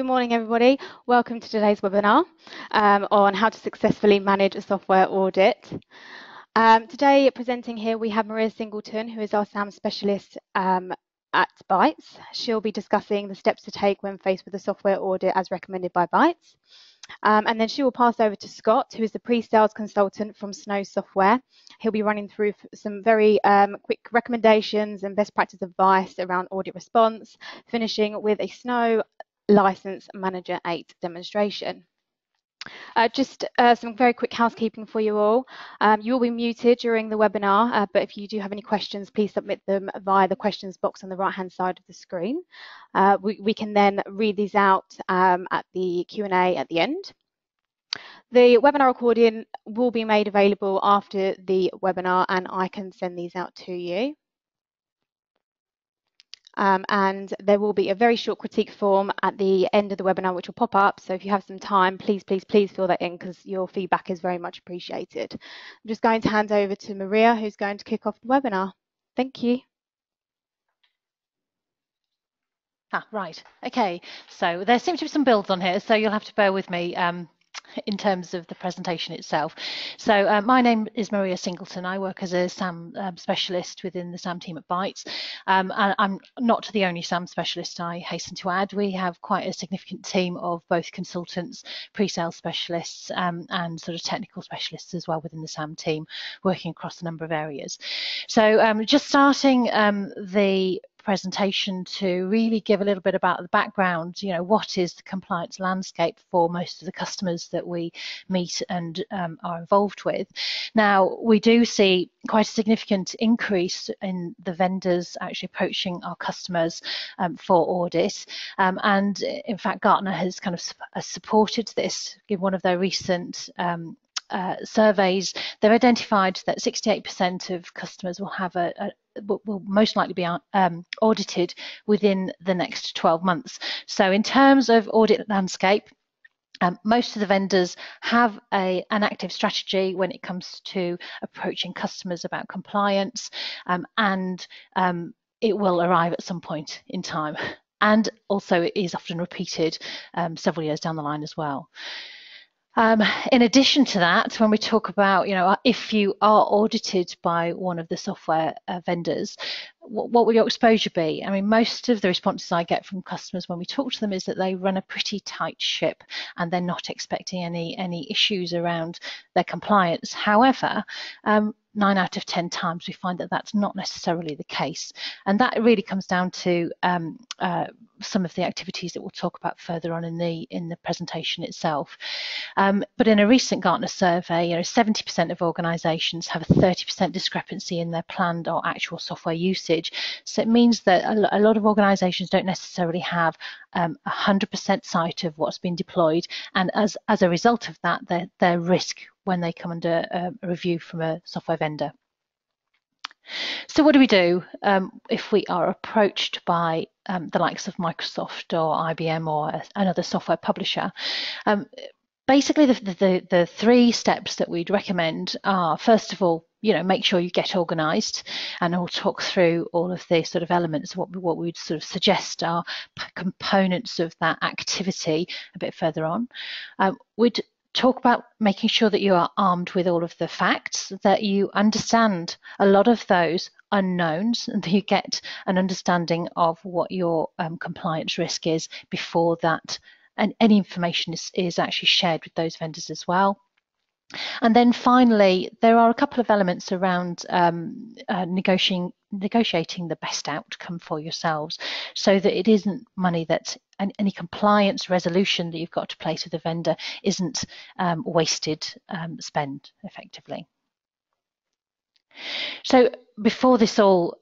Good morning, everybody. Welcome to today's webinar on how to successfully manage a software audit. Today, presenting here, we have Maria Singleton, who is our SAM specialist at Bytes. She'll be discussing the steps to take when faced with a software audit as recommended by Bytes. And then she will pass over to Scott, who is the pre-sales consultant from Snow Software. He'll be running through some very quick recommendations and best practice advice around audit response, finishing with a Snow License Manager 8 demonstration. Just some very quick housekeeping for you all. You will be muted during the webinar, but if you do have any questions, please submit them via the questions box on the right-hand side of the screen. We can then read these out at the Q&A at the end. The webinar recording will be made available after the webinar, and I can send these out to you. And there will be a very short critique form at the end of the webinar which will pop up, so if you have some time, please fill that in, because your feedback is very much appreciated. I'm just going to hand over to Maria, who's going to kick off the webinar. Thank you. Right, okay, so there seems to be some builds on here, so you'll have to bear with me in terms of the presentation itself. So my name is Maria Singleton. I work as a SAM specialist within the SAM team at Bytes. And I'm not the only SAM specialist, I hasten to add. We have quite a significant team of both consultants, pre-sales specialists, and sort of technical specialists as well within the SAM team, working across a number of areas. So just starting the presentation to really give a little bit about the background, what is the compliance landscape for most of the customers that we meet and are involved with. Now, we do see quite a significant increase in the vendors actually approaching our customers for audit, and in fact Gartner has kind of supported this. In one of their recent surveys, they've identified that 68% of customers will have will most likely be audited within the next 12 months. So in terms of audit landscape, most of the vendors have an active strategy when it comes to approaching customers about compliance, and it will arrive at some point in time. And also it is often repeated several years down the line as well. In addition to that, when we talk about, if you are audited by one of the software vendors, what will your exposure be? I mean, most of the responses I get from customers when we talk to them is that they run a pretty tight ship and they're not expecting any issues around their compliance. However, 9 out of 10 times we find that that's not necessarily the case, and that really comes down to some of the activities that we'll talk about further on in the presentation itself. But in a recent Gartner survey, 70% of organisations have a 30% discrepancy in their planned or actual software usage. So it means that a lot of organisations don't necessarily have 100% sight of what's been deployed, and as a result of that, their risk when they come under a review from a software vendor. So what do we do if we are approached by the likes of Microsoft or IBM or another software publisher? Basically, the 3 steps that we'd recommend are, first of all, make sure you get organised, and I'll talk through all of the sort of elements, what we'd sort of suggest are components of that activity a bit further on. We'd talk about making sure that you are armed with all of the facts, that you understand a lot of those unknowns, and that you get an understanding of what your compliance risk is before that, and any information is actually shared with those vendors as well. And then finally, there are a couple of elements around negotiating the best outcome for yourselves, so that it isn't money that any compliance resolution that you've got to place with the vendor isn't wasted spend effectively. So before this all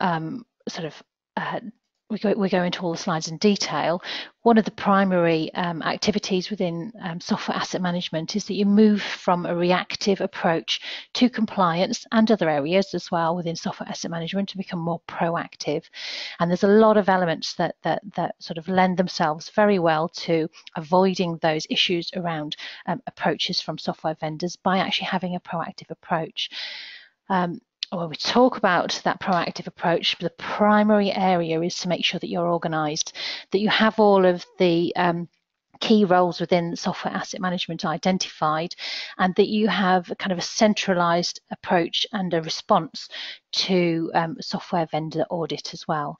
we go into all the slides in detail, one of the primary activities within software asset management is that you move from a reactive approach to compliance and other areas as well within software asset management to become more proactive. And there's a lot of elements that sort of lend themselves very well to avoiding those issues around approaches from software vendors by actually having a proactive approach. When we talk about that proactive approach, the primary area is to make sure that you're organised, that you have all of the key roles within software asset management identified, and that you have kind of a centralized approach and a response to software vendor audit as well.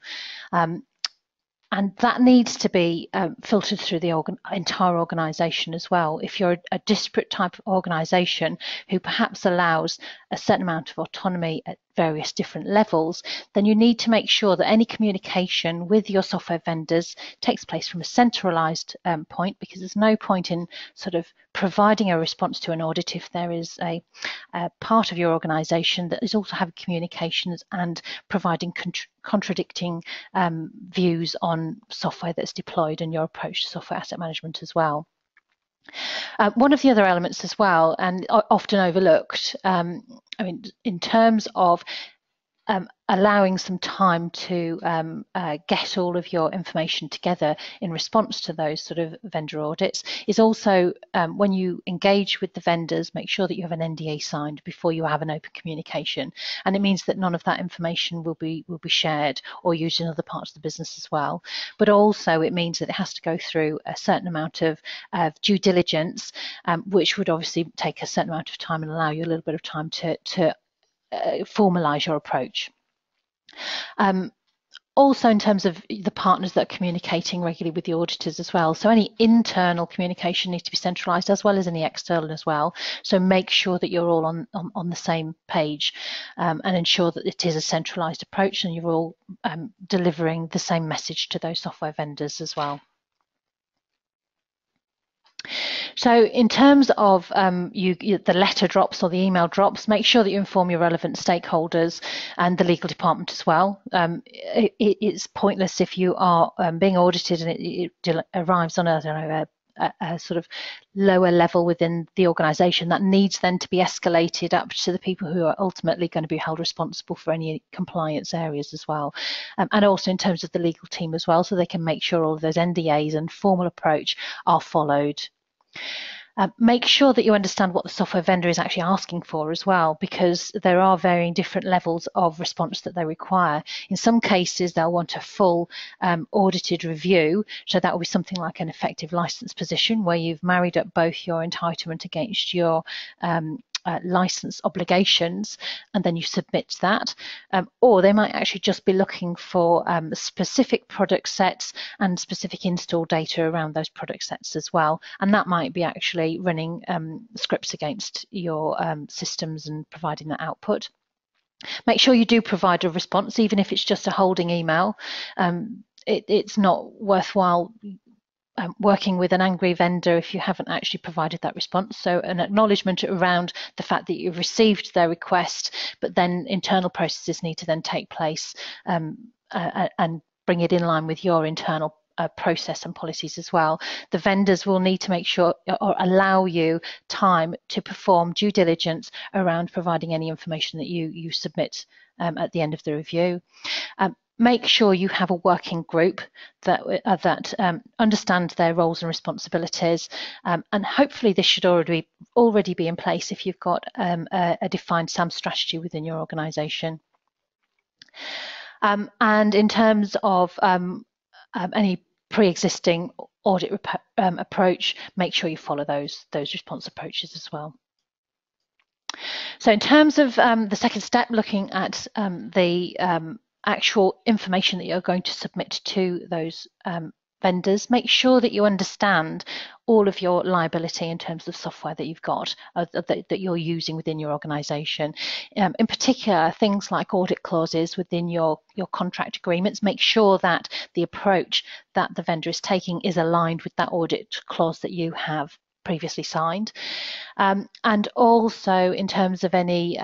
And that needs to be filtered through the entire organisation as well. If you're a disparate type of organisation who perhaps allows a certain amount of autonomy at various different levels, then you need to make sure that any communication with your software vendors takes place from a centralised point, because there's no point in sort of providing a response to an audit if there is a part of your organisation that is also having communications and providing contradicting views on software that's deployed and your approach to software asset management as well. One of the other elements as well, and often overlooked, I mean, in terms of allowing some time to get all of your information together in response to those sort of vendor audits, is also when you engage with the vendors, make sure that you have an NDA signed before you have an open communication. And it means that none of that information will be shared or used in other parts of the business as well. But also it means that it has to go through a certain amount of due diligence, which would obviously take a certain amount of time and allow you a little bit of time to formalize your approach. Also, in terms of the partners that are communicating regularly with the auditors as well. So any internal communication needs to be centralized as well as any external as well. So make sure that you're all on the same page and ensure that it is a centralized approach and you're all delivering the same message to those software vendors as well. So in terms of the letter drops or the email drops, make sure that you inform your relevant stakeholders and the legal department as well. It's pointless if you are being audited and it arrives on a sort of lower level within the organisation that needs then to be escalated up to the people who are ultimately going to be held responsible for any compliance areas as well. And also in terms of the legal team as well, so they can make sure all of those NDAs and formal approach are followed. Make sure that you understand what the software vendor is actually asking for as well, because there are varying different levels of response that they require. In some cases, they'll want a full audited review. So that will be something like an effective license position where you've married up both your entitlement against your license obligations, and then you submit that. Or they might actually just be looking for specific product sets and specific install data around those product sets as well. And that might be actually running scripts against your systems and providing that output. Make sure you do provide a response, even if it's just a holding email. It's not worthwhile working with an angry vendor if you haven't actually provided that response. So an acknowledgement around the fact that you've received their request, but then internal processes need to then take place and bring it in line with your internal process and policies as well. The vendors will need to make sure or allow you time to perform due diligence around providing any information that you submit at the end of the review. Make sure you have a working group that understand their roles and responsibilities, and hopefully this should already be in place if you've got a defined SAM strategy within your organisation. And in terms of any pre-existing audit approach, make sure you follow those response approaches as well. So in terms of the second step, looking at the actual information that you're going to submit to those vendors, make sure that you understand all of your liability in terms of software that you've got, that you're using within your organisation. In particular, things like audit clauses within your contract agreements. Make sure that the approach that the vendor is taking is aligned with that audit clause that you have previously signed. And also in terms of any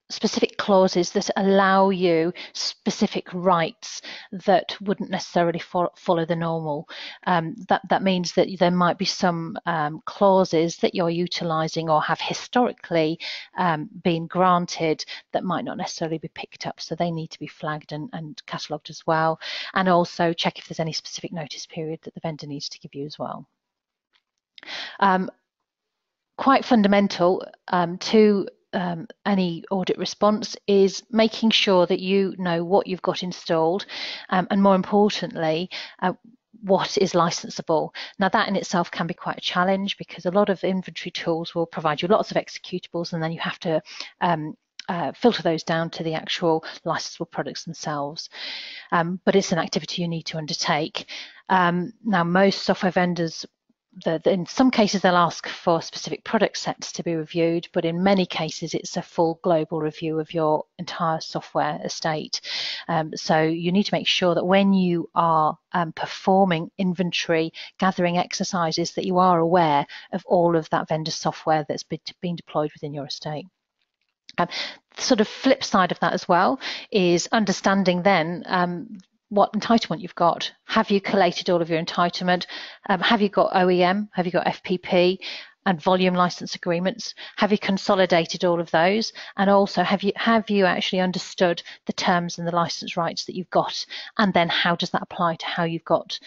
specific clauses that allow you specific rights that wouldn't necessarily follow the normal. That means that there might be some clauses that you're utilising or have historically been granted that might not necessarily be picked up, so they need to be flagged and catalogued as well. And also check if there's any specific notice period that the vendor needs to give you as well. Quite fundamental to any audit response is making sure that you know what you've got installed, and more importantly, what is licensable. Now that in itself can be quite a challenge, because a lot of inventory tools will provide you lots of executables, and then you have to filter those down to the actual licensable products themselves. But it's an activity you need to undertake. Now most software vendors, in some cases they'll ask for specific product sets to be reviewed, but in many cases it's a full global review of your entire software estate. So you need to make sure that when you are performing inventory gathering exercises, that you are aware of all of that vendor software that's been deployed within your estate. The sort of flip side of that as well is understanding then what entitlement you've got. Have you collated all of your entitlement? Have you got OEM? Have you got FPP and volume license agreements? Have you consolidated all of those? And also, have you actually understood the terms and the license rights that you've got? And then how does that apply to how you've got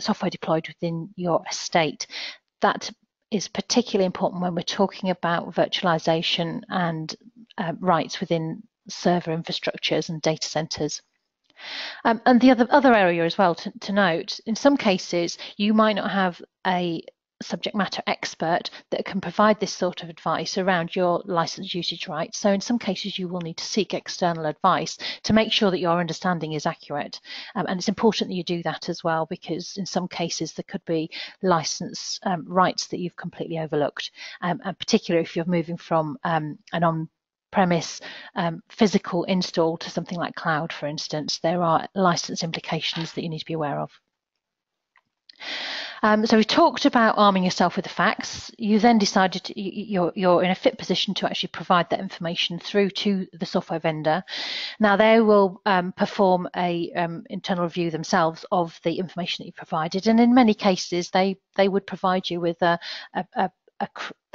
software deployed within your estate? That is particularly important when we're talking about virtualization and rights within server infrastructures and data centers. And the other area as well to note, in some cases you might not have a subject matter expert that can provide this sort of advice around your license usage rights. So in some cases you will need to seek external advice to make sure that your understanding is accurate. And it's important that you do that as well, because in some cases there could be license rights that you've completely overlooked, and particularly if you're moving from an on-premise physical install to something like cloud, for instance. There are license implications that you need to be aware of. So we talked about arming yourself with the facts. You then decided you're in a fit position to actually provide that information through to the software vendor. Now they will perform a internal review themselves of the information that you provided, and in many cases they would provide you with they'll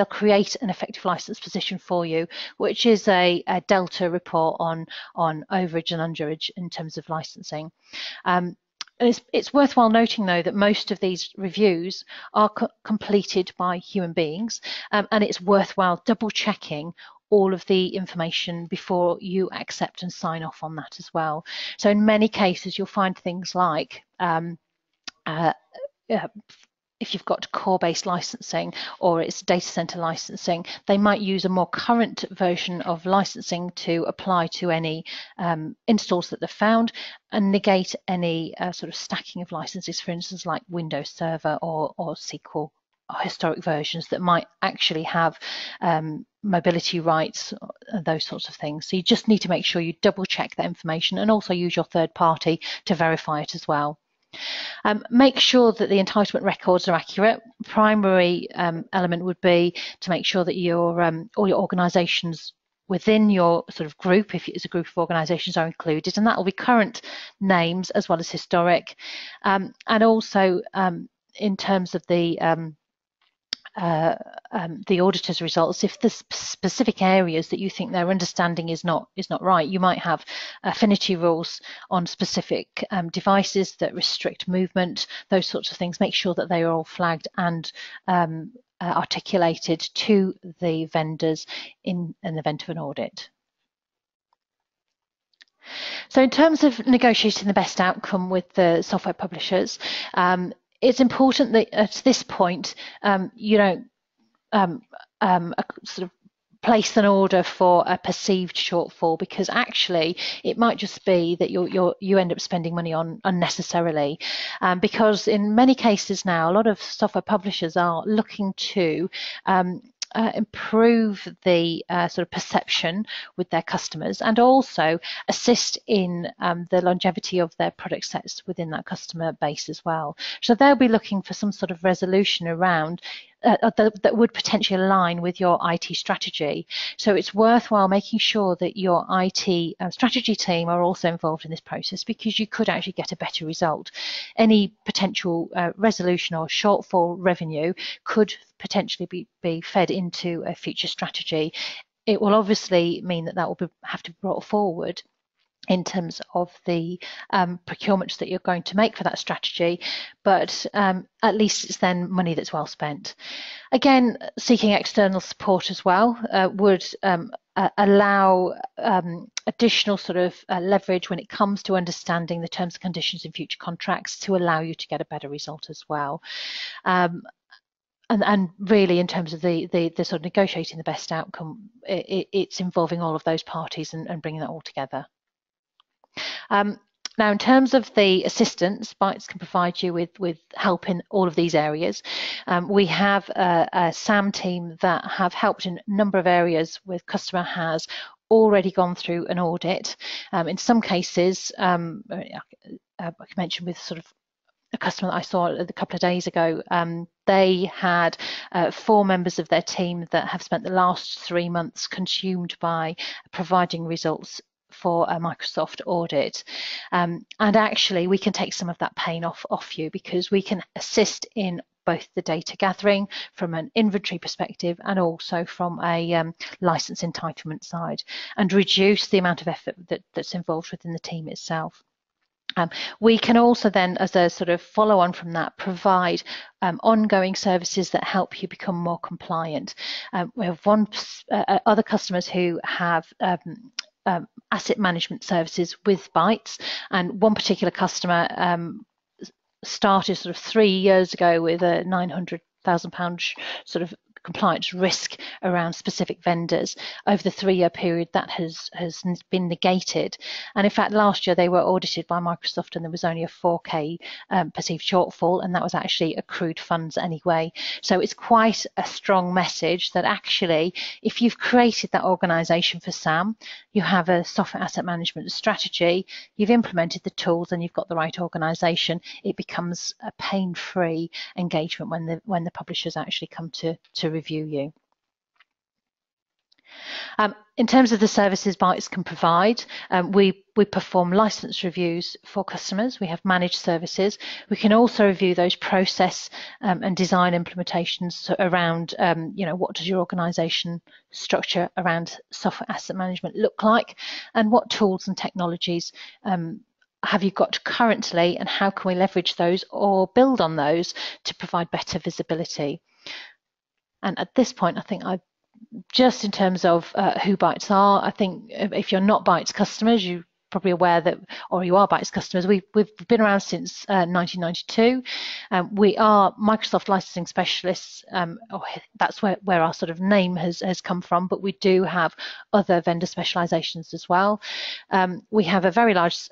create an effective license position for you, which is a delta report on overage and underage in terms of licensing. It's worthwhile noting, though, that most of these reviews are completed by human beings, and it's worthwhile double checking all of the information before you accept and sign off on that as well. So in many cases you'll find things like if you've got core-based licensing or it's data center licensing, they might use a more current version of licensing to apply to any installs that they've found and negate any sort of stacking of licenses, for instance, like Windows Server or SQL or historic versions that might actually have mobility rights, those sorts of things. So you just need to make sure you double check that information and also use your third party to verify it as well. Make sure that the entitlement records are accurate. Primary element would be to make sure that your all your organisations within your sort of group, if it's a group of organisations, are included, and that will be current names as well as historic, and also in terms of the auditor's results, if there's specific areas that you think their understanding is not right, you might have affinity rules on specific devices that restrict movement, those sorts of things. Make sure that they are all flagged and articulated to the vendors in the event of an audit. So in terms of negotiating the best outcome with the software publishers, it's important that at this point you don't sort of place an order for a perceived shortfall, because actually it might just be that you end up spending money on unnecessarily, because in many cases now a lot of software publishers are looking to improve the sort of perception with their customers and also assist in the longevity of their product sets within that customer base as well. So they'll be looking for some sort of resolution around that would potentially align with your IT strategy. So it's worthwhile making sure that your IT strategy team are also involved in this process, because you could actually get a better result. Any potential resolution or shortfall revenue could potentially be fed into a future strategy. It will obviously mean that will have to be brought forward in terms of the procurements that you're going to make for that strategy, but at least it's then money that's well spent. Again, seeking external support as well would allow additional sort of leverage when it comes to understanding the terms and conditions in future contracts to allow you to get a better result as well. And really, in terms of the sort of negotiating the best outcome, it's involving all of those parties and bringing that all together. Now, in terms of the assistance, Bytes can provide you with help in all of these areas. We have a SAM team that have helped in a number of areas where customer has already gone through an audit. In some cases, I mentioned with sort of a customer that I saw a couple of days ago, they had 4 members of their team that have spent the last 3 months consumed by providing results for a Microsoft audit, and actually we can take some of that pain off you, because we can assist in both the data gathering from an inventory perspective and also from a license entitlement side, and reduce the amount of effort that's involved within the team itself. We can also then, as a sort of follow on from that, provide ongoing services that help you become more compliant. We have other customers who have asset management services with Bytes, and one particular customer started sort of 3 years ago with a £900,000 sort of compliance risk around specific vendors. Over the 3-year period, that has been negated, and in fact last year they were audited by Microsoft and there was only a 4k perceived shortfall, and that was actually accrued funds anyway. So it's quite a strong message that actually, if you've created that organisation for SAM, you have a software asset management strategy, you've implemented the tools, and you've got the right organisation, it becomes a pain-free engagement when the publishers actually come to review you. In terms of the services Bytes can provide, we perform license reviews for customers. We have managed services. We can also review those process and design implementations around, what does your organisation structure around software asset management look like, and what tools and technologies have you got currently, and how can we leverage those or build on those to provide better visibility. And at this point, I think just in terms of who Bytes are, I think if you're not Bytes customers, you're probably aware that, or you are Bytes customers, we've been around since 1992. We are Microsoft licensing specialists. That's where our sort of name has come from, but we do have other vendor specializations as well. We have a very large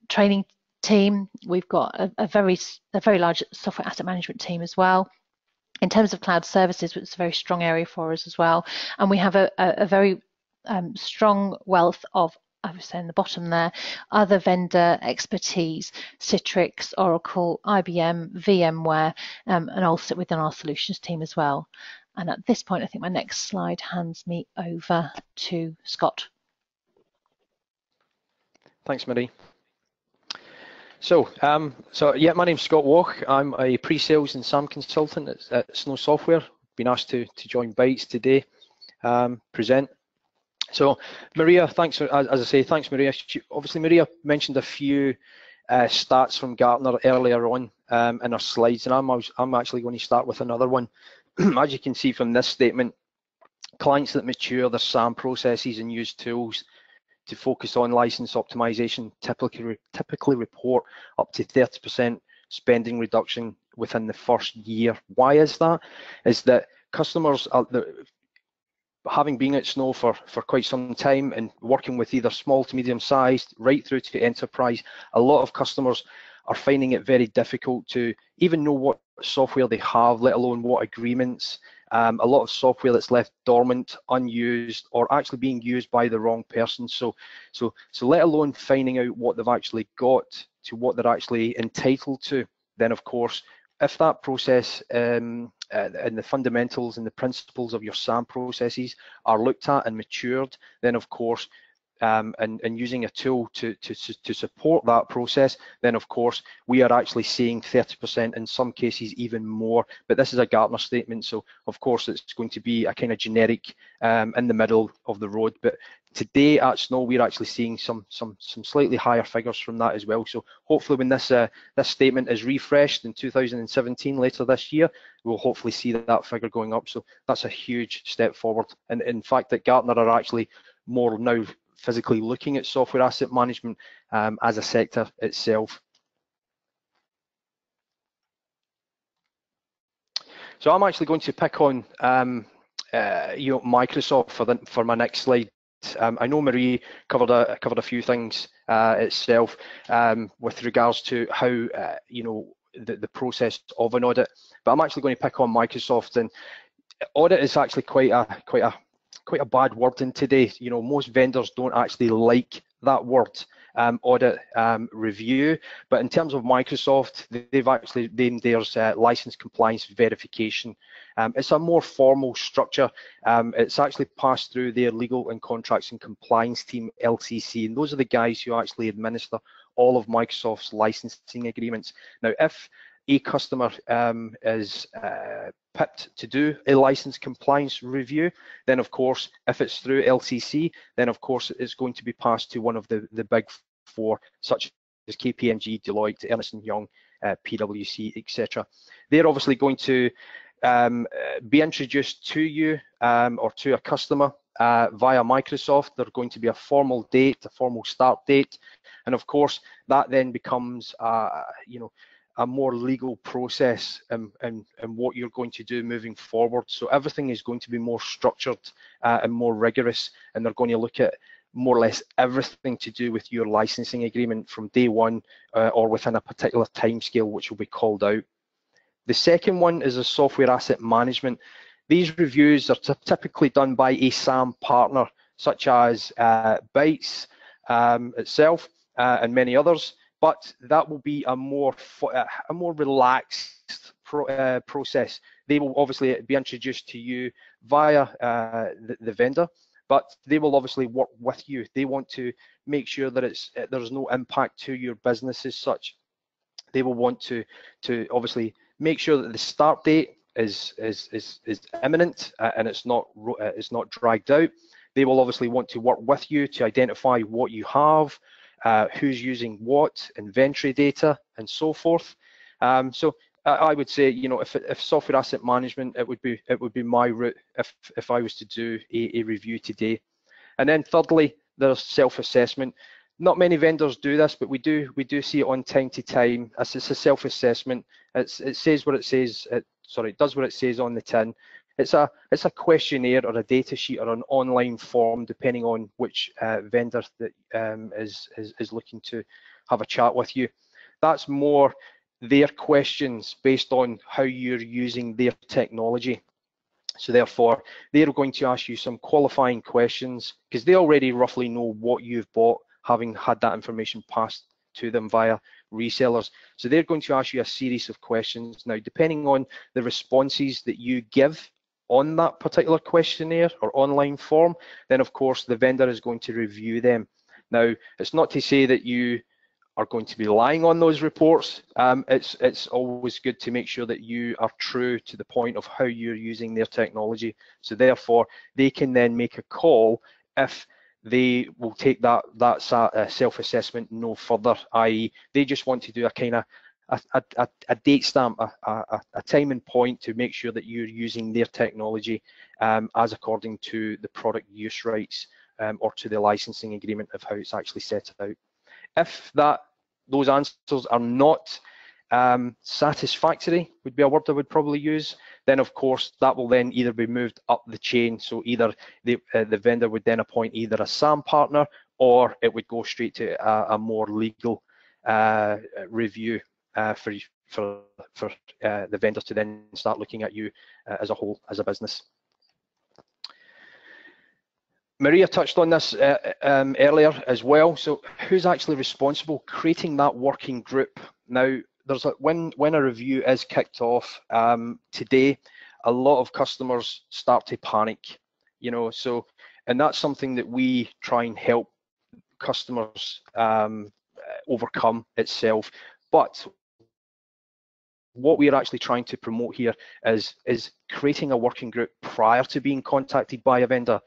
training team. We've got a very large software asset management team as well. In terms of cloud services, it's a very strong area for us as well. And we have a very strong wealth of, I would say in the bottom there, other vendor expertise, Citrix, Oracle, IBM, VMware, and also within our solutions team as well. And at this point, I think my next slide hands me over to Scott. Thanks, Marie. So yeah, my name's Scott Walk. I'm a pre-sales and SAM consultant at Snow Software. Been asked to join Bytes today, present. So Maria, thanks for, as I say, thanks Maria. Obviously Maria mentioned a few stats from Gartner earlier on in our slides, and I'm actually going to start with another one. As you can see from this statement, clients that mature their SAM processes and use tools to focus on license optimization typically report up to 30% spending reduction within the first year. Why is that? Is that customers are, having been at Snow for quite some time and working with either small to medium sized right through to enterprise, a lot of customers are finding it very difficult to even know what software they have, let alone what agreements. A lot of software that's left dormant, unused, or actually being used by the wrong person. So let alone finding out what they've actually got to what they're actually entitled to. Then of course, if that process and the fundamentals and the principles of your SAM processes are looked at and matured, then of course and using a tool to support that process, then of course we are actually seeing 30%, in some cases even more. But this is a Gartner statement, so of course it's going to be a kind of generic in the middle of the road. But today at Snow, we're actually seeing some slightly higher figures from that as well. So hopefully when this statement is refreshed in 2017 later this year, we'll hopefully see that figure going up. So that's a huge step forward. And in fact, that Gartner are actually more now physically looking at software asset management as a sector itself. So I'm actually going to pick on Microsoft for my next slide. I know Marie covered a few things itself with regards to how the process of an audit, but I'm actually going to pick on Microsoft. And audit is actually quite a bad word in today. Most vendors don't actually like that word, audit, review. But in terms of Microsoft, they've actually named theirs license compliance verification. It's a more formal structure. It's actually passed through their legal and contracts and compliance team, LCC, and those are the guys who actually administer all of Microsoft's licensing agreements. Now, if a customer is pipped to do a license compliance review, then of course, if it's through LCC, then of course it's going to be passed to one of the big four, such as KPMG, Deloitte, Ernst & Young, PwC, etc. They're obviously going to be introduced to you or to a customer via Microsoft. There's going to be a formal date, a formal start date, and of course that then becomes a more legal process and what you're going to do moving forward. So everything is going to be more structured and more rigorous, and they're going to look at more or less everything to do with your licensing agreement from day one or within a particular timescale, which will be called out. The second one is a software asset management. These reviews are typically done by a SAM partner, such as Bytes itself and many others. But that will be a more relaxed process. They will obviously be introduced to you via the vendor, but they will obviously work with you. They want to make sure that there's no impact to your business as such. They will want to obviously make sure that the start date is imminent and it's not dragged out. They will obviously want to work with you to identify what you have, who's using what, inventory data, and so forth. So I would say, if software asset management, it would be my route if I was to do a review today. And then thirdly, there's self-assessment. Not many vendors do this, but we do see it on time to time. It's a self-assessment. It says what it says. It does what it says on the tin. It's a questionnaire or a data sheet or an online form, depending on which vendor that is looking to have a chat with you. That's more their questions based on how you're using their technology. So therefore, they're going to ask you some qualifying questions because they already roughly know what you've bought, having had that information passed to them via resellers. So they're going to ask you a series of questions. Now, depending on the responses that you give on that particular questionnaire or online form, then of course the vendor is going to review them. Now, it's not to say that you are going to be lying on those reports. It's always good to make sure that you are true to the point of how you're using their technology. So therefore, they can then make a call if they will take that self-assessment no further, i.e. they just want to do a kind of a date stamp, a time and point to make sure that you're using their technology as according to the product use rights or to the licensing agreement of how it's actually set out. If those answers are not satisfactory, would be a word I would probably use, then of course that will then either be moved up the chain. So either the vendor would then appoint either a SAM partner, or it would go straight to a more legal review for the vendor to then start looking at you as a whole, as a business. Maria touched on this earlier as well. So who's actually responsible creating that working group? Now, there's when a review is kicked off today, a lot of customers start to panic, and that's something that we try and help customers overcome itself. But what we're actually trying to promote here is creating a working group prior to being contacted by a vendor.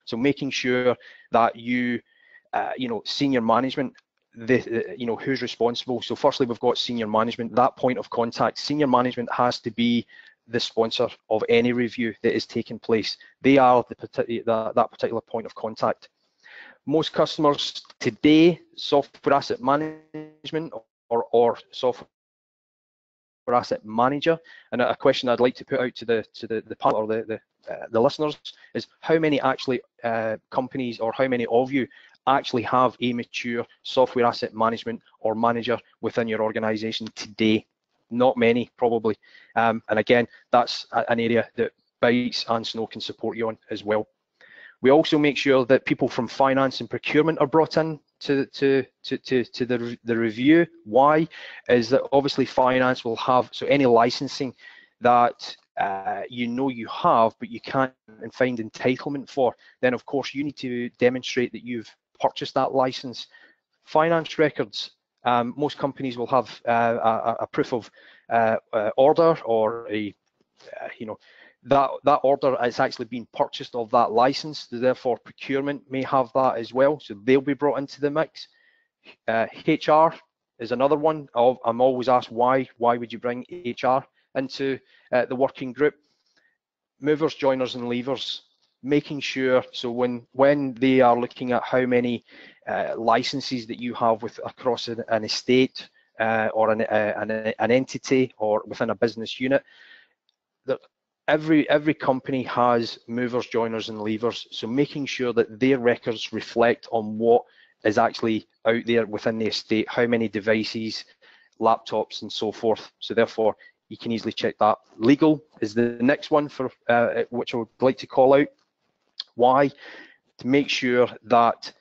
So making sure that you know, senior management, you know, who's responsible. So firstly, we've got senior management, that point of contact. Senior management has to be the sponsor of any review that is taking place. They are that particular point of contact. Most customers today, software asset management or software asset manager, and a question I'd like to put out to the panel or the listeners is, how many actually companies, or how many of you actually have a mature software asset management or manager within your organization today? Not many, probably. And again, that's an area that Bytes and Snow can support you on as well. We also make sure that people from finance and procurement are brought in to the review. Why? Is that obviously finance will have, so any licensing that you know you have but you can't find entitlement for, then of course you need to demonstrate that you've purchased that license. Finance records, most companies will have a proof of order, or a you know, that order has actually been purchased of that license, so therefore procurement may have that as well, so they'll be brought into the mix. HR is another one. I'm always asked, why would you bring HR into the working group? Movers, joiners and leavers, making sure, so when they are looking at how many licenses that you have across an estate or an entity or within a business unit, that every company has movers, joiners and leavers, so making sure that their records reflect on what is actually out there within the estate, how many devices, laptops and so forth. So therefore you can easily check that. Legal is the next one for which I would like to call out. Why? To make sure that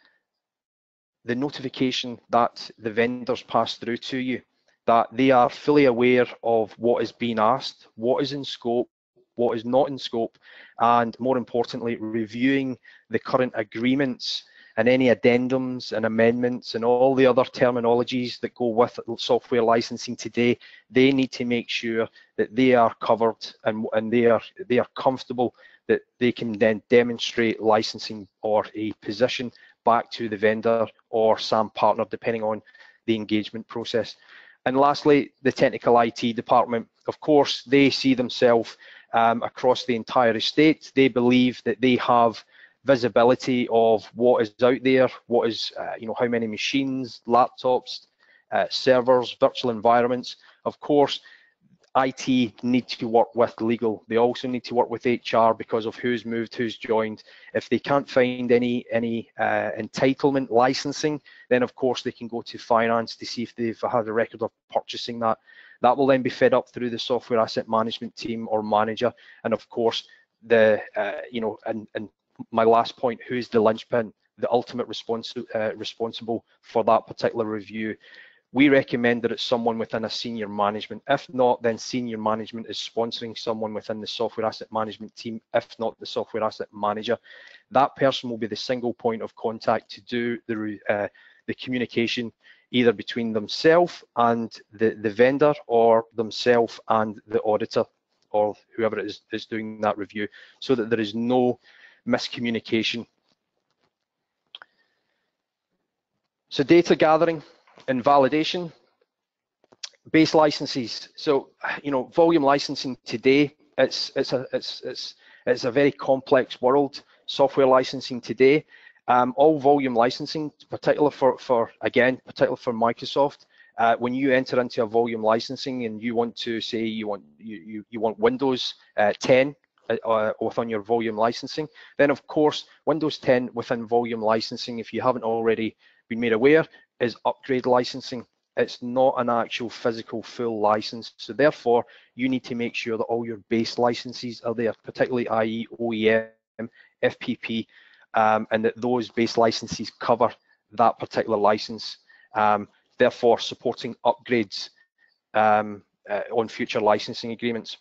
the notification that the vendors pass through to you, that they are fully aware of what is being asked, what is in scope, what is not in scope, and more importantly, reviewing the current agreements and any addendums and amendments and all the other terminologies that go with software licensing today. They need to make sure that they are covered and they are comfortable that they can then demonstrate licensing or a position back to the vendor or SAM partner, depending on the engagement process. And lastly, the technical IT department. Of course, they see themselves across the entire estate. They believe that they have visibility of what is out there, what is, you know, how many machines, laptops, servers, virtual environments. Of course, IT need to work with legal. They also need to work with HR because of who's moved, who's joined. If they can't find any entitlement licensing, then of course they can go to finance to see if they've had a record of purchasing that. That will then be fed up through the software asset management team or manager. And of course, the you know, and my last point, who's the linchpin, the ultimate responsible for that particular review. We recommend that it's someone within a senior management. If not, then senior management is sponsoring someone within the software asset management team, if not the software asset manager. That person will be the single point of contact to do the communication, either between themselves and the vendor, or themselves and the auditor, or whoever it is doing that review, so that there is no miscommunication. So data gathering and validation, base licenses. So, you know, volume licensing today, it's a very complex world. Software licensing today, all volume licensing, particular for Microsoft. When you enter into a volume licensing and you want to say you want Windows 10 within your volume licensing, then of course Windows 10 within volume licensing, if you haven't already been made aware, is upgrade licensing. It's not an actual physical full license. So therefore, you need to make sure that all your base licenses are there, particularly i.e. OEM, FPP, and that those base licenses cover that particular license, therefore supporting upgrades on future licensing agreements.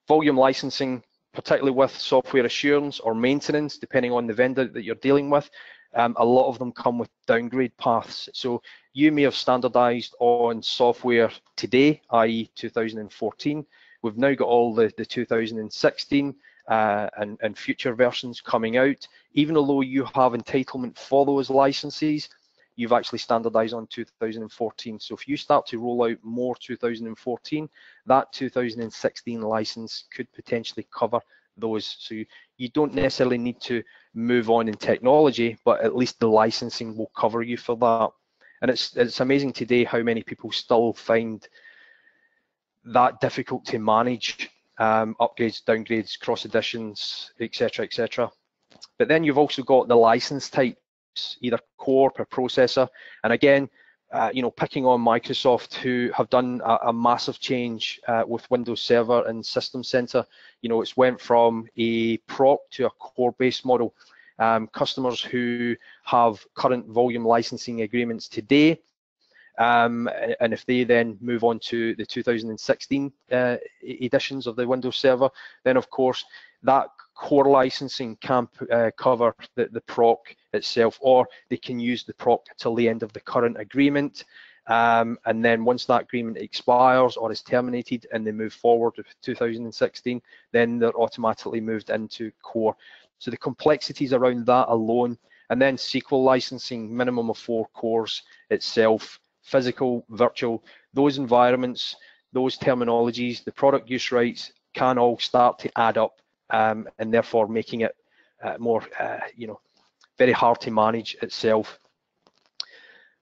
Volume licensing, particularly with software assurance or maintenance, depending on the vendor that you're dealing with, a lot of them come with downgrade paths. So you may have standardized on software today, i.e. 2014. We've now got all the 2016 and future versions coming out. Even although you have entitlement for those licenses, you've actually standardized on 2014. So if you start to roll out more 2014, that 2016 license could potentially cover those. So you don't necessarily need to move on in technology, but at least the licensing will cover you for that. And it's amazing today how many people still find that difficult to manage, upgrades, downgrades, cross editions, etc., etc. But then you've also got the license types, either core per processor. And again, picking on Microsoft, who have done a massive change with Windows Server and System Center. It's went from a proc to a core-based model. Customers who have current volume licensing agreements today, and if they then move on to the 2016 editions of the Windows Server, then of course that core licensing can cover the proc itself, or they can use the proc till the end of the current agreement, and then once that agreement expires or is terminated and they move forward with 2016, then they're automatically moved into core. So the complexities around that alone, and then SQL licensing, minimum of 4 cores itself, physical, virtual, those environments, those terminologies, the product use rights can all start to add up, and therefore making it more, very hard to manage itself.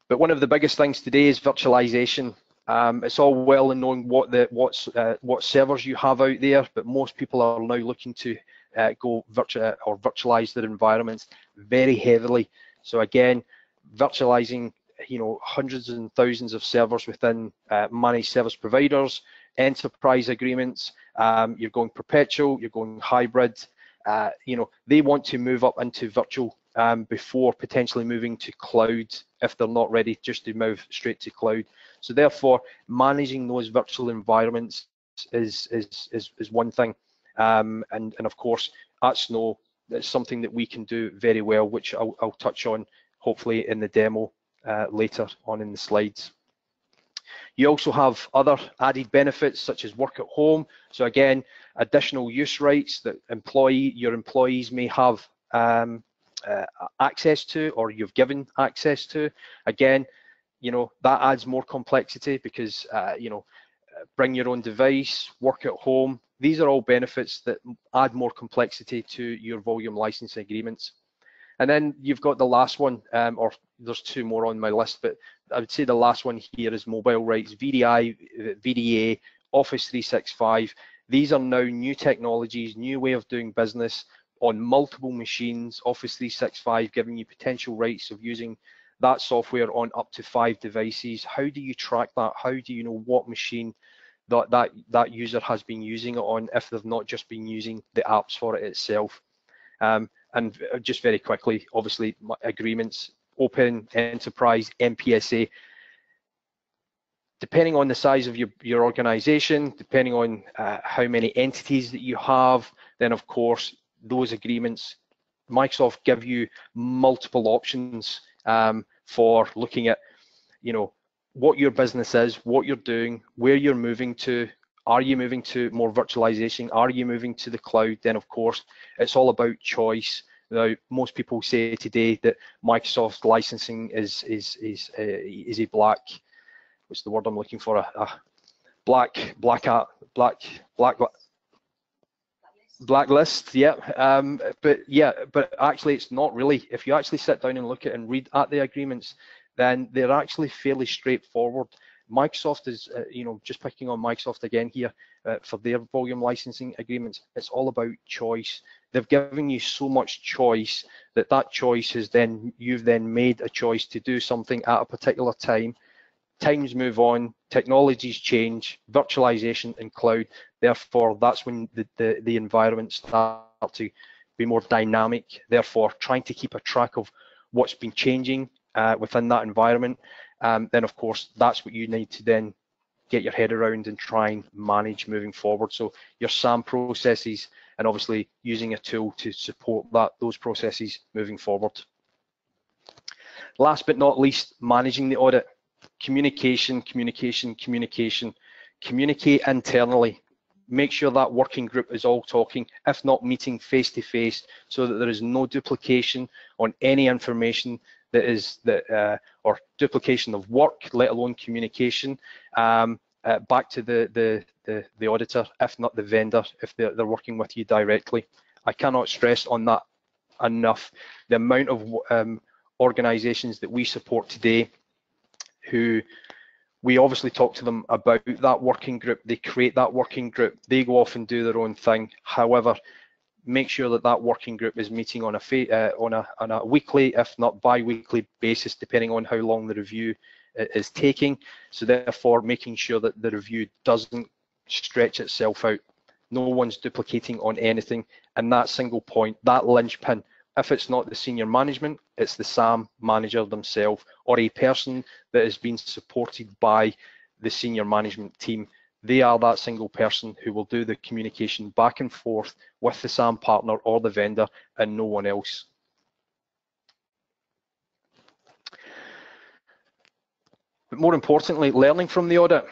But one of the biggest things today is virtualization. It's all well and knowing what servers you have out there, but most people are now looking to go virtualize their environments very heavily. So again, virtualizing hundreds and thousands of servers within managed service providers, enterprise agreements, you're going perpetual, you're going hybrid, they want to move up into virtual before potentially moving to cloud if they're not ready just to move straight to cloud. So therefore, managing those virtual environments is one thing, and of course at Snow, it's something that we can do very well, which I'll touch on hopefully in the demo later on in the slides. You also have other added benefits such as work at home. So again, additional use rights that your employees may have access to, or you've given access to. Again, that adds more complexity because bring your own device, work at home. These are all benefits that add more complexity to your volume license agreements. And then you've got the last one, or there's 2 more on my list, but I would say the last one here is mobile rights, VDI, VDA, Office 365. These are now new technologies, new way of doing business on multiple machines. Office 365 giving you potential rights of using that software on up to 5 devices. How do you track that? How do you know what machine that user has been using it on if they've not just been using the apps for it itself? And just very quickly, obviously, agreements, open, enterprise, MPSA. Depending on the size of your organization, depending on how many entities that you have, then of course, those agreements, Microsoft give you multiple options for looking at, what your business is, what you're doing, where you're moving to. Are you moving to more virtualization? Are you moving to the cloud? Then of course, it's all about choice. Now, most people say today that Microsoft licensing is a black, what's the word I'm looking for? A blacklist, yeah. But actually, it's not really. If you actually sit down and look at and read at the agreements, then they're actually fairly straightforward. Microsoft is, just picking on Microsoft again here for their volume licensing agreements, it's all about choice. They've given you so much choice that choice is you've then made a choice to do something at a particular time. Times move on, technologies change, virtualization and cloud. Therefore, that's when the environments start to be more dynamic. Therefore, trying to keep a track of what's been changing within that environment. Then of course, that's what you need to then get your head around and try and manage moving forward. So your SAM processes, and obviously using a tool to support those processes moving forward. Last but not least, managing the audit. Communication, communication, communication. Communicate internally. Make sure that working group is all talking, if not meeting face to face, so that there is no duplication on any information or duplication of work, let alone communication, back to the auditor, if not the vendor, if they're working with you directly. I cannot stress on that enough the amount of organisations that we support today who we obviously talk to them about that working group. They create that working group. They go off and do their own thing. However, make sure that that working group is meeting on a weekly, if not bi-weekly basis, depending on how long the review is taking. So therefore, making sure that the review doesn't stretch itself out. No one's duplicating on anything. And that single point, that linchpin, if it's not the senior management, it's the SAM manager themselves or a person that is being supported by the senior management team. They are that single person who will do the communication back and forth with the SAM partner or the vendor and no one else. But more importantly, learning from the audit.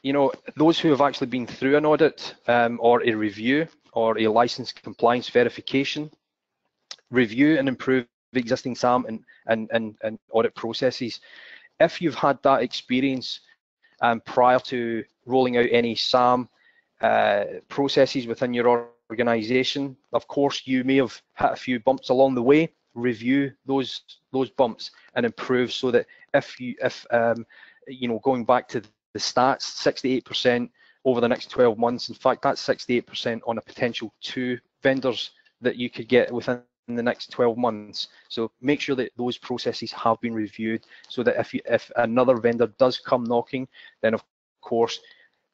You know, those who have actually been through an audit or a review or a license compliance verification, review and improve existing SAM and audit processes. If you've had that experience prior to rolling out any SAM processes within your organisation, of course you may have hit a few bumps along the way. Review those bumps and improve, so that if you know, going back to the stats, 68% over the next 12 months. In fact, that's 68% on a potential 2 vendors that you could get within the next 12 months. So make sure that those processes have been reviewed, so that if another vendor does come knocking, then of course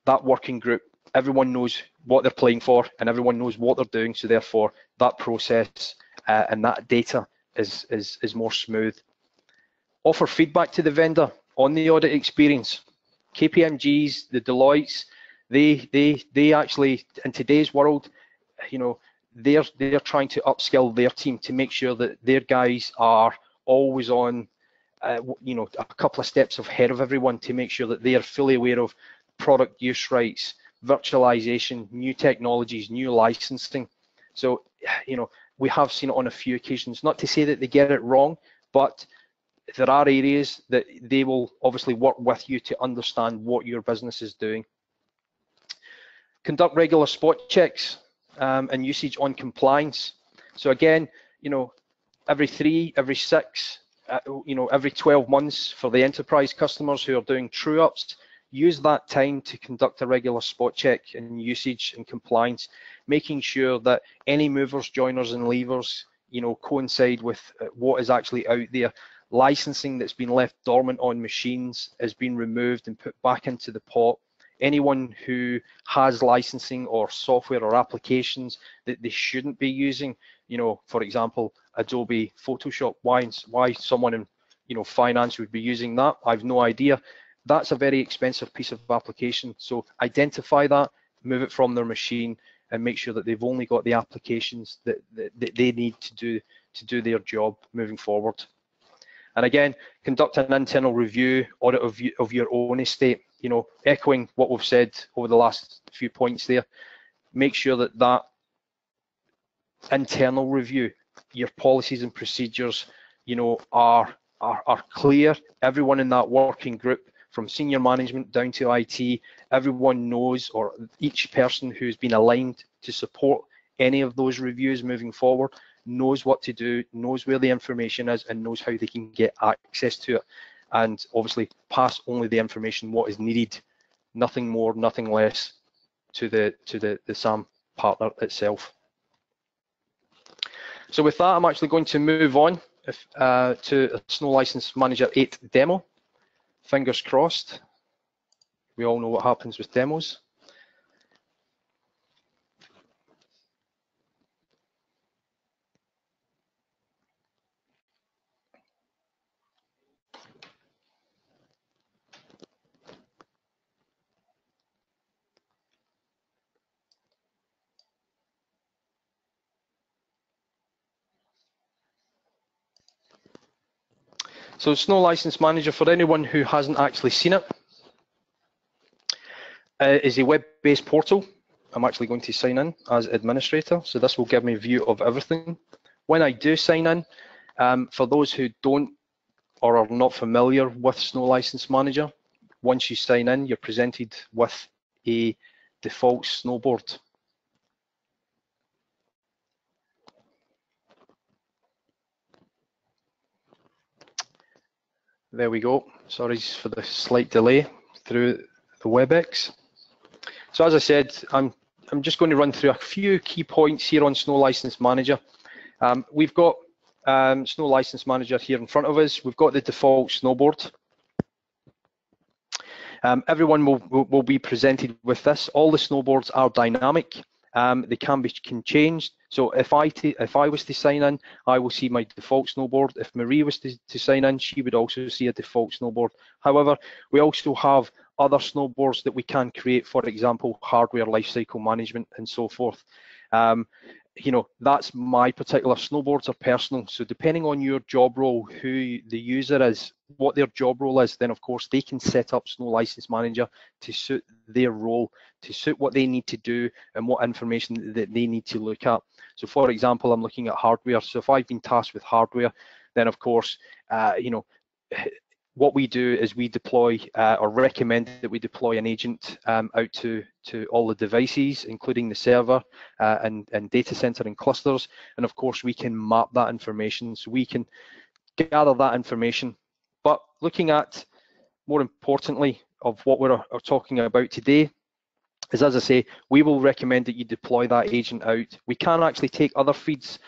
that working group, everyone knows what they're playing for and everyone knows what they're doing. So therefore that process and that data is more smooth. Offer feedback to the vendor on the audit experience. KPMGs, the Deloittes, they actually, in today's world, you know, they're trying to upskill their team to make sure that their guys are always on, you know, a couple of steps ahead of everyone, to make sure that they are fully aware of product use rights, virtualization, new technologies, new licensing. So, you know, we have seen it on a few occasions, not to say that they get it wrong, but there are areas that they will obviously work with you to understand what your business is doing. Conduct regular spot checks and usage on compliance. So again, you know, every 3, every 6, you know, every 12 months for the enterprise customers who are doing true ups, use that time to conduct a regular spot check and usage and compliance, making sure that any movers, joiners and leavers, you know, coincide with what is actually out there. Licensing that's been left dormant on machines has been removed and put back into the pot. Anyone who has licensing or software or applications that they shouldn't be using, you know, for example, Adobe Photoshop, why someone in, you know, finance would be using that, I've no idea. That's a very expensive piece of application. So identify that, move it from their machine, and make sure that they've only got the applications that they need to do their job moving forward. And again, conduct an internal review, audit of your own estate. You know, echoing what we've said over the last few points there, make sure that that internal review, your policies and procedures, you know, are clear. Everyone in that working group, from senior management down to IT, everyone knows, or each person who's been aligned to support any of those reviews moving forward knows what to do, knows where the information is, and knows how they can get access to it. And obviously pass only the information what is needed, nothing more, nothing less, to the SAM partner itself. So with that, I'm actually going to move on to a Snow License Manager 8 demo. Fingers crossed. We all know what happens with demos. So Snow License Manager, for anyone who hasn't actually seen it, is a web-based portal. I'm actually going to sign in as administrator, so this will give me a view of everything. When I do sign in, for those who don't or are not familiar with Snow License Manager, once you sign in, you're presented with a default snowboard. There we go. Sorry for the slight delay through the WebEx. So as I said, I'm just going to run through a few key points here on Snow License Manager. We've got Snow License Manager here in front of us. We've got the default snowboard. Everyone will be presented with this. All the snowboards are dynamic. They can change. So if I was to sign in, I will see my default snowboard. If Marie was to sign in, she would also see a default snowboard. However, we also have other snowboards that we can create, for example, hardware lifecycle management and so forth. You know, that's my particular snowboards are personal. So depending on your job role, who the user is, what their job role is, then of course they can set up Snow License Manager to suit their role, to suit what they need to do and what information that they need to look at. So for example, I'm looking at hardware. So if I've been tasked with hardware, then of course, you know, what we do is we deploy or recommend that we deploy an agent out to all the devices, including the server and data center and clusters. And of course, we can map that information, so we can gather that information. But looking at, more importantly, of what we're talking about today, is, as I say, we will recommend that you deploy that agent out. We can actually take other feeds,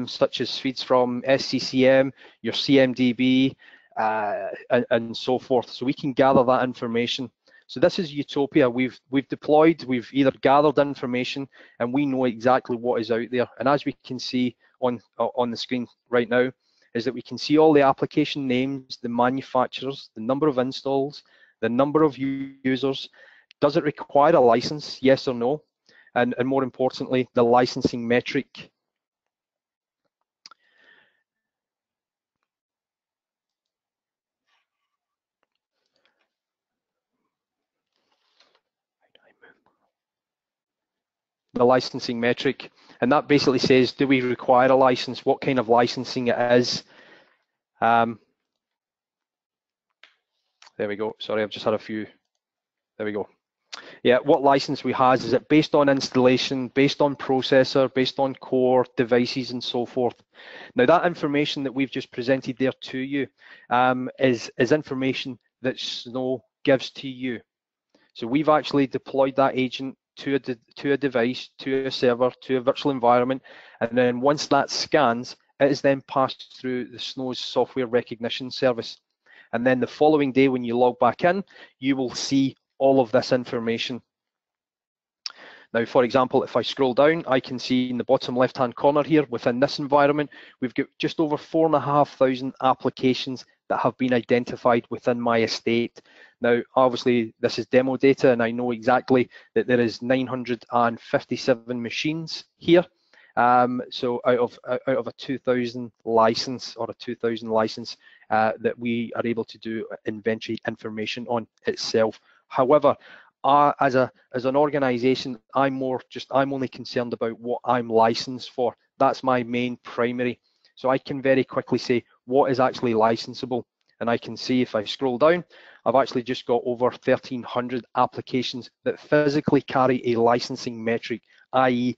such as feeds from SCCM, your CMDB, and so forth. So we can gather that information. So this is Utopia. We've deployed, we've either gathered information, and we know exactly what is out there. And as we can see on the screen right now, is that we can see all the application names, the manufacturers, the number of installs, the number of users. Does it require a license? Yes or no? And more importantly, the licensing metric. The licensing metric, and that basically says, do we require a license? What kind of licensing it is? There we go. Sorry, I've just had a few. There we go. Yeah, what license we has, is it based on installation, based on processor, based on core devices and so forth. Now that information that we've just presented there to you is information that Snow gives to you. So we've actually deployed that agent to a device, to a server, to a virtual environment, and then once that scans, it is then passed through the Snow's software recognition service. And then the following day when you log back in, you will see all of this information. Now, for example, if I scroll down, I can see in the bottom left-hand corner here, within this environment, we've got just over 4,500 applications that have been identified within my estate. Now, obviously, this is demo data, and I know exactly that there is 957 machines here. So out of a 2,000 license or a 2,000 license that we are able to do inventory information on itself. However, as an organization, I'm only concerned about what I'm licensed for. That's my main primary. So I can very quickly say what is actually licensable. And I can see if I scroll down, I've actually just got over 1,300 applications that physically carry a licensing metric, i.e.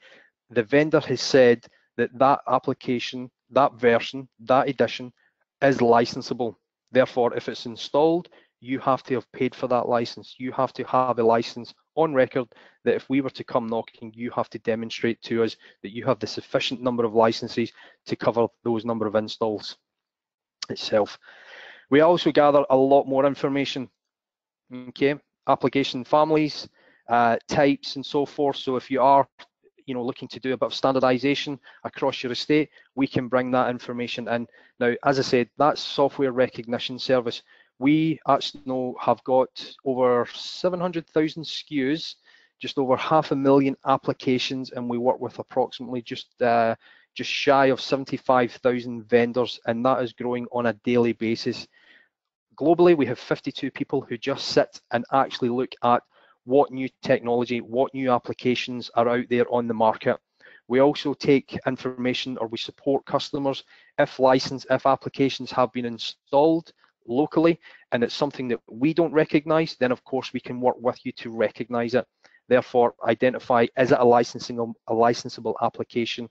the vendor has said that that application, that version, that edition is licensable. Therefore, if it's installed, you have to have paid for that license. You have to have a license on record that if we were to come knocking, you have to demonstrate to us that you have the sufficient number of licenses to cover those number of installs itself. We also gather a lot more information, okay? Application families, types and so forth. So if you are looking to do a bit of standardization across your estate, we can bring that information in. Now, as I said, that software recognition service, we at Snow have got over 700,000 SKUs, just over 500,000 applications, and we work with approximately just just shy of 75,000 vendors, and that is growing on a daily basis. Globally, we have 52 people who just sit and actually look at what new technology, what new applications are out there on the market. We also take information, or we support customers if applications have been installed locally and it's something that we don't recognize, then of course we can work with you to recognize it. Therefore, identify, is it a licensable application,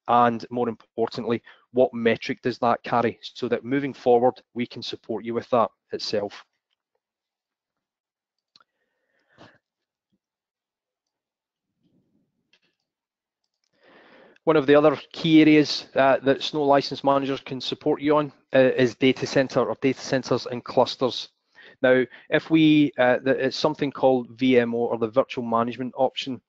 and more importantly, what metric does that carry, so that moving forward we can support you with that itself. One of the other key areas that Snow License Managers can support you on is data centers and clusters. Now, if it's something called VMO, or the virtual management option.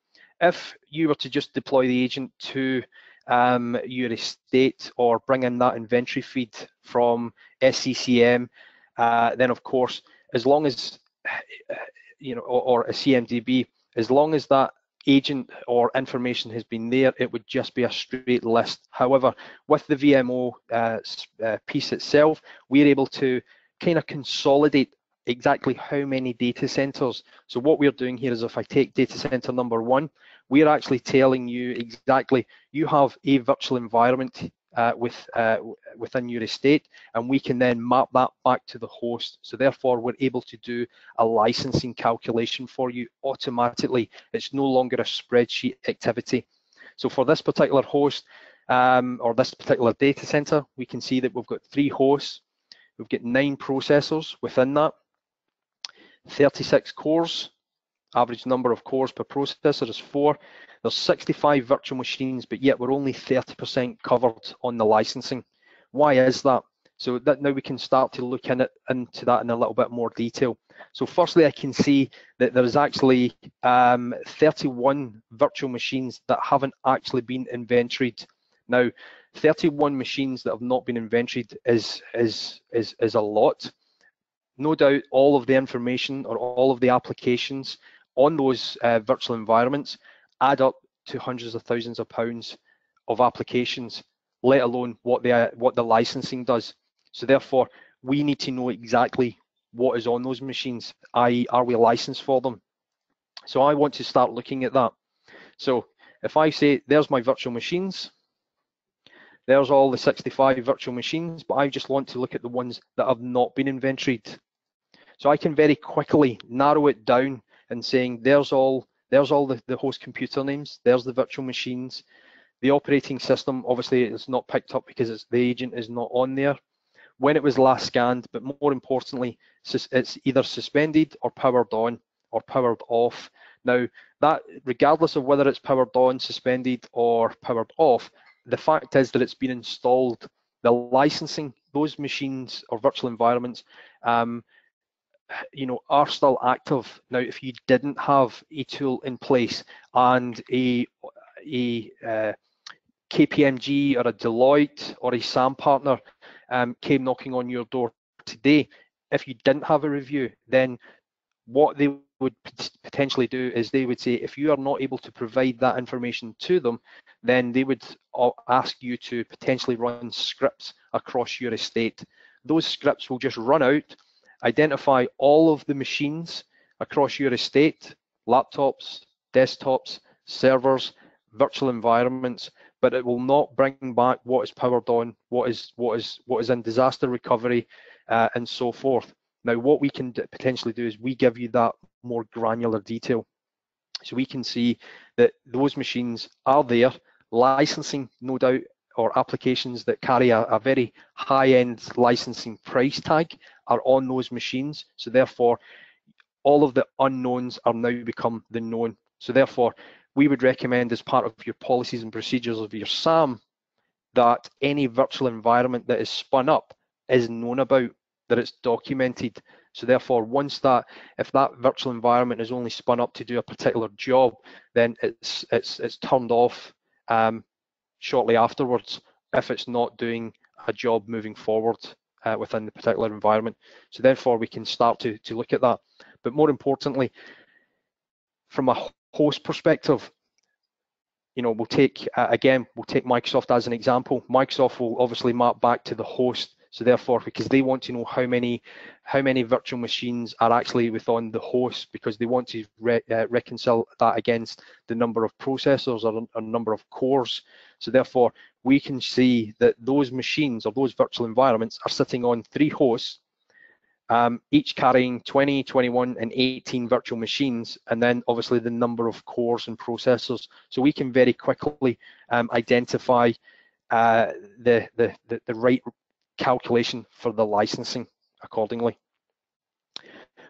If you were to just deploy the agent to your estate, or bring in that inventory feed from SCCM, then of course, as long as, or a CMDB, as long as that agent or information has been there, it would just be a straight list. However, with the VMO piece itself, we're able to kind of consolidate exactly how many data centers. So what we're doing here is, if I take data center number 1, we're actually telling you exactly, you have a virtual environment within your estate, and we can then map that back to the host. So therefore, we're able to do a licensing calculation for you automatically. It's no longer a spreadsheet activity. So for this particular host, or this particular data center, we can see that we've got 3 hosts. We've got 9 processors within that, 36 cores. Average number of cores per processor is 4. There's 65 virtual machines, but yet we're only 30% covered on the licensing. Why is that? So that now we can start to look into that in a little bit more detail. So firstly, I can see that there is actually 31 virtual machines that haven't actually been inventoried. Now, 31 machines that have not been inventoried is a lot. No doubt all of the information, or all of the applications on those virtual environments add up to hundreds of thousands of pounds of applications, let alone what the licensing does. So therefore, we need to know exactly what is on those machines, i.e., are we licensed for them? So I want to start looking at that. So if I say, there's my virtual machines, there's all the 65 virtual machines, but I just want to look at the ones that have not been inventoried. So I can very quickly narrow it down and saying, there's all the host computer names, there's the virtual machines. The operating system, obviously, it's not picked up because the agent is not on there. When it was last scanned, but more importantly, it's either suspended or powered on or powered off. Now, that, regardless of whether it's powered on, suspended, or powered off, the fact is that it's been installed. The licensing, those machines or virtual environments, are still active. Now, if you didn't have a tool in place and a KPMG or a Deloitte or a SAM partner came knocking on your door today, if you didn't have a review, then what they would potentially do is they would say, if you are not able to provide that information to them, then they would ask you to potentially run scripts across your estate. Those scripts will just run out, identify all of the machines across your estate, laptops, desktops, servers, virtual environments, but it will not bring back what is powered on, what is in disaster recovery, and so forth. Now, what we can potentially do is we give you that more granular detail. So we can see that those machines are there, licensing, no doubt, or applications that carry a very high-end licensing price tag are on those machines. So therefore, all of the unknowns are now become the known. So therefore, we would recommend, as part of your policies and procedures of your SAM, that any virtual environment that is spun up is known about, that it's documented. So therefore, if that virtual environment is only spun up to do a particular job, then it's turned off shortly afterwards if it's not doing a job moving forward within the particular environment. So therefore, we can start to look at that. But more importantly, from a host perspective, we'll take, again, we'll take Microsoft as an example. Microsoft will obviously map back to the host. So therefore, because they want to know how many virtual machines are actually within the host, because they want to reconcile that against the number of processors or number of cores. So therefore, we can see that those machines or those virtual environments are sitting on 3 hosts, each carrying 20, 21, and 18 virtual machines, and then obviously the number of cores and processors. So we can very quickly identify the right calculation for the licensing accordingly.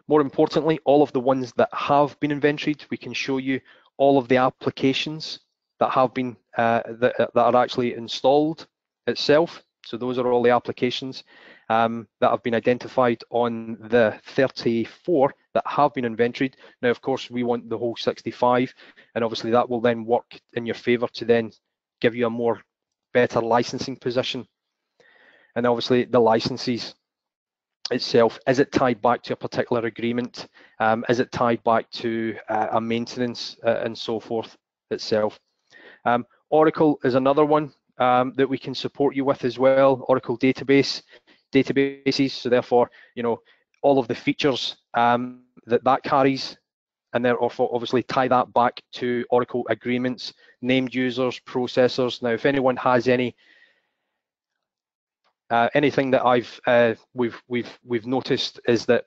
More importantly, all of the ones that have been inventoried, we can show you all of the applications that have been that are actually installed itself. So those are all the applications that have been identified on the 34 that have been inventoried. Now, of course, we want the whole 65, and obviously that will then work in your favor to then give you a better licensing position. And obviously the licenses itself, is it tied back to a particular agreement? Is it tied back to a maintenance and so forth itself? Oracle is another one that we can support you with as well. Oracle databases. So therefore, all of the features that carries, and then obviously tie that back to Oracle agreements, named users, processors. Now, if anyone has anything that we've noticed is that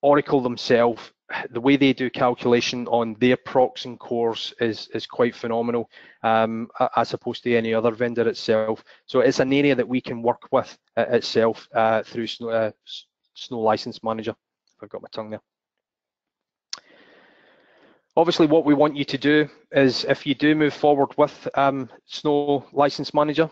Oracle themselves, the way they do calculation on their procs and cores is quite phenomenal, as opposed to any other vendor itself. So it's an area that we can work with itself through Snow License Manager. If I've got my tongue there. Obviously, what we want you to do is, if you do move forward with Snow License Manager,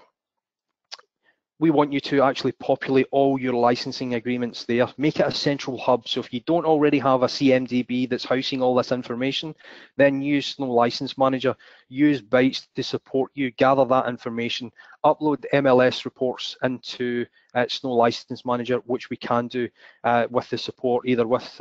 we want you to actually populate all your licensing agreements there. Make it a central hub. So if you don't already have a CMDB that's housing all this information, then use Snow License Manager. Use Bytes to support you, gather that information, upload MLS reports into Snow License Manager, which we can do with the support, either with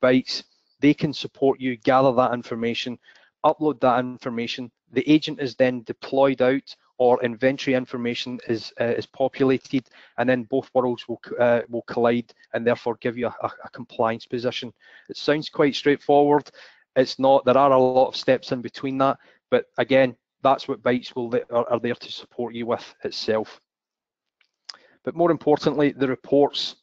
Bytes. They can support you, gather that information, upload that information. The agent is then deployed out, or inventory information is populated, and then both worlds will collide and therefore give you a compliance position. It sounds quite straightforward. It's not. There are a lot of steps in between that, but again, that's what Bytes are there to support you with itself. But more importantly, the reports.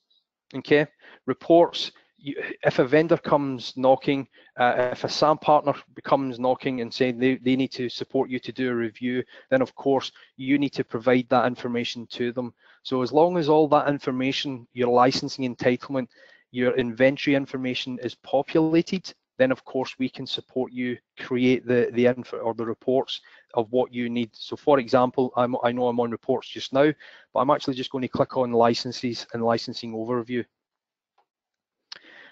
Okay, reports. If a vendor comes knocking, if a SAM partner comes knocking and saying they need to support you to do a review, then of course you need to provide that information to them. So as long as all that information, your licensing entitlement, your inventory information is populated, then of course we can support you create the info or the reports of what you need. So for example, I know I'm on reports just now, but I'm actually just going to click on licenses and licensing overview.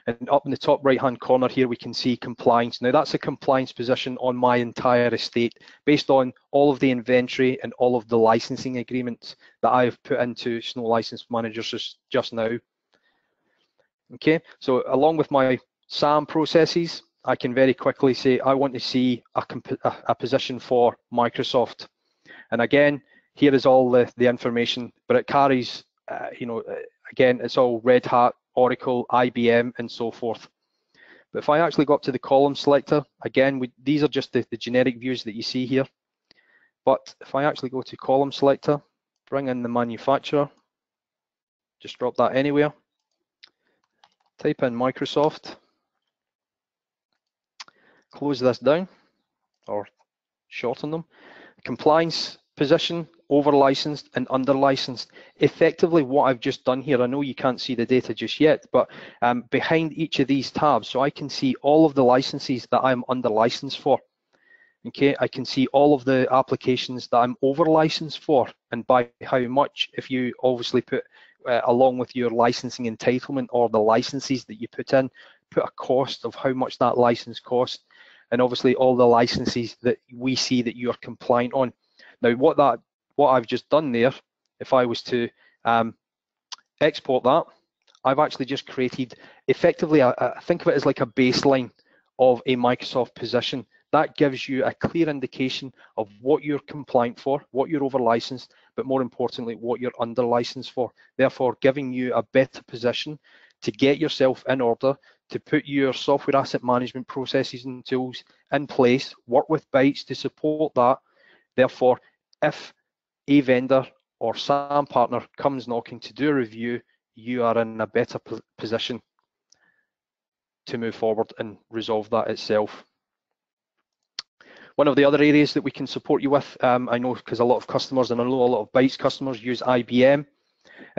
And up in the top right hand corner here, we can see compliance. Now that's a compliance position on my entire estate based on all of the inventory and all of the licensing agreements that I've put into Snow License Manager just now. Okay, so along with my SAM processes, I can very quickly say I want to see a position for Microsoft. And again, here is all the information, but it carries, again, it's all Red Hat, Oracle, IBM, and so forth. But if I actually go up to the column selector, again, these are just the generic views that you see here. But if I actually go to column selector, bring in the manufacturer, just drop that anywhere, type in Microsoft, close this down, or shorten them. Compliance position, over licensed and under licensed. Effectively what I've just done here, I know you can't see the data just yet, but behind each of these tabs, so I can see all of the licenses that I'm under license for. Okay, I can see all of the applications that I'm over licensed for, and by how much, if you obviously put along with your licensing entitlement or the licenses that you put in, put a cost of how much that license costs, and obviously all the licenses that we see that you are compliant on. Now what I've just done there, if I was to export that, I've actually just created effectively, think of it as like a baseline of a Microsoft position That gives you a clear indication of what you're compliant for, what you're over licensed, but more importantly, what you're under licensed for. Therefore, giving you a better position to get yourself in order, to put your software asset management processes and tools in place, work with Bytes to support that. Therefore, if a vendor or SAM partner comes knocking to do a review, you are in a better position to move forward and resolve that itself. One of the other areas that we can support you with, I know because a lot of customers, and I know a lot of Bytes customers use IBM,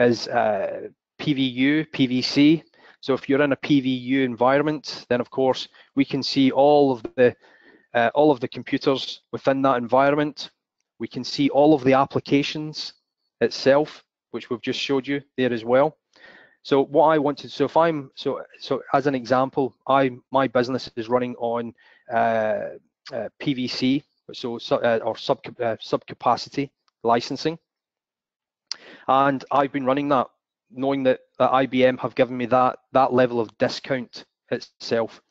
is PVU, PVC. So if you're in a PVU environment, then of course we can see all of the computers within that environment. We can see all of the applications itself, which we've just showed you there as well. So what I wanted, so if I'm, so as an example, my business is running on PVC, so or subcapacity licensing, and I've been running that, knowing that IBM have given me that level of discount itself.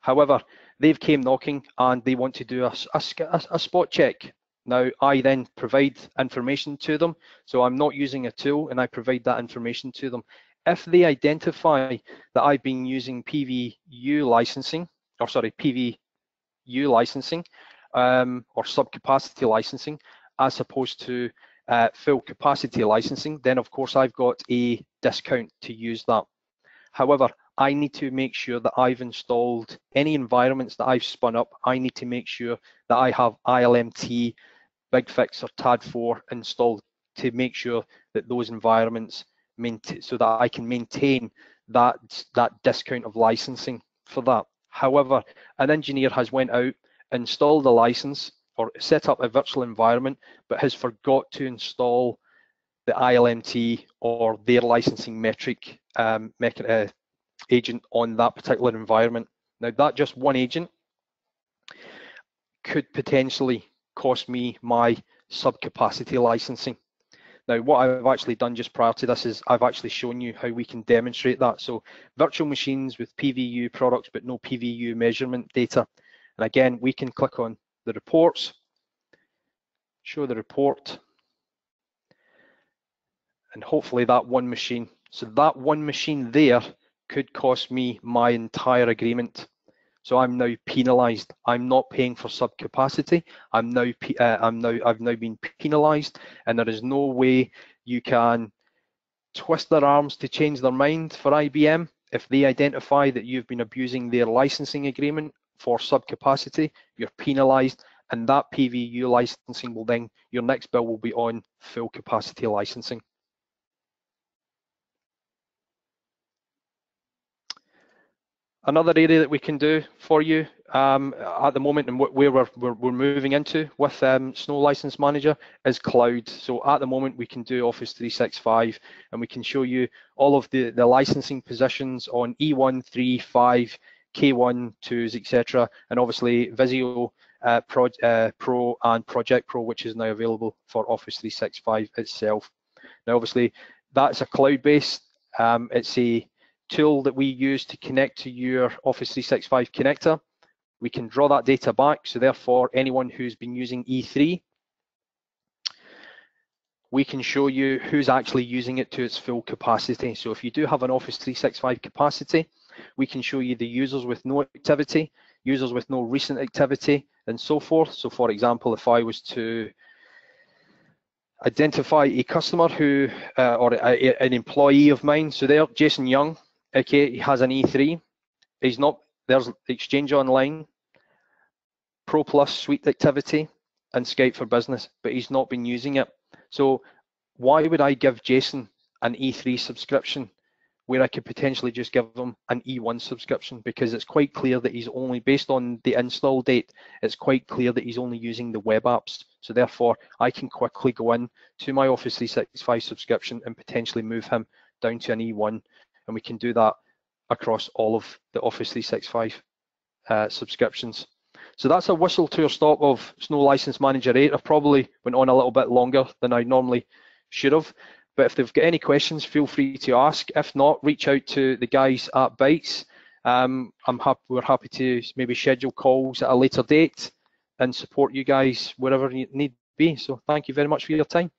However, they've came knocking and they want to do a spot check. Now, I then provide information to them, so I'm not using a tool, and I provide that information to them. If they identify that I've been using PVU licensing, or sorry, PVU licensing, or subcapacity licensing, as opposed to full capacity licensing, then of course I've got a discount to use that. However, I need to make sure that I've installed any environments that I've spun up. I need to make sure that I have ILMT, BigFix or TAD4 installed to make sure that those environments so that I can maintain that discount of licensing for that. However, an engineer has went out, installed a license or set up a virtual environment, but has forgot to install the ILMT or their licensing metric agent on that particular environment. Now, that just one agent could potentially cost me my subcapacity licensing. Now, what I've actually done just prior to this is I've actually shown you how we can demonstrate that. So virtual machines with PVU products, but no PVU measurement data. And again, we can click on the reports, show the report, and hopefully that one machine. So that one machine there could cost me my entire agreement. So I'm now penalised. I'm not paying for subcapacity. I've now been penalised, and there is no way you can twist their arms to change their mind for IBM. If they identify that you've been abusing their licensing agreement for subcapacity, you're penalised, and that PVU licensing will then, your next bill will be on full capacity licensing. Another area that we can do for you at the moment, and where we're moving into with Snow License Manager, is cloud. So at the moment we can do Office 365, and we can show you all of the licensing positions on E1, 3, 5, K1, 2s, etc. And obviously Visio Pro and Project Pro, which is now available for Office 365 itself. Now obviously that's a cloud-based, it's a tool that we use to connect to your Office 365 connector. We can draw that data back, so therefore anyone who's been using E3, we can show you who's actually using it to its full capacity. So if you do have an Office 365 capacity, we can show you the users with no activity, users with no recent activity, and so forth. So for example, if I was to identify a customer who, or an employee of mine, so there, Jason Young, okay, he has an E3, he's not, there's Exchange Online, Pro Plus Suite activity, and Skype for Business, but he's not been using it. So why would I give Jason an E3 subscription where I could potentially just give him an E1 subscription? Because it's quite clear that he's only, based on the install date, it's quite clear that he's only using the web apps. So therefore, I can quickly go in to my Office 365 subscription and potentially move him down to an E1. And we can do that across all of the Office 365 subscriptions. So that's a whistle tour stop of Snow License Manager 8. I've probably went on a little bit longer than I normally should have, but if they've got any questions, feel free to ask. If not, reach out to the guys at Bytes we're happy to maybe schedule calls at a later date and support you guys wherever you need be. So thank you very much for your time.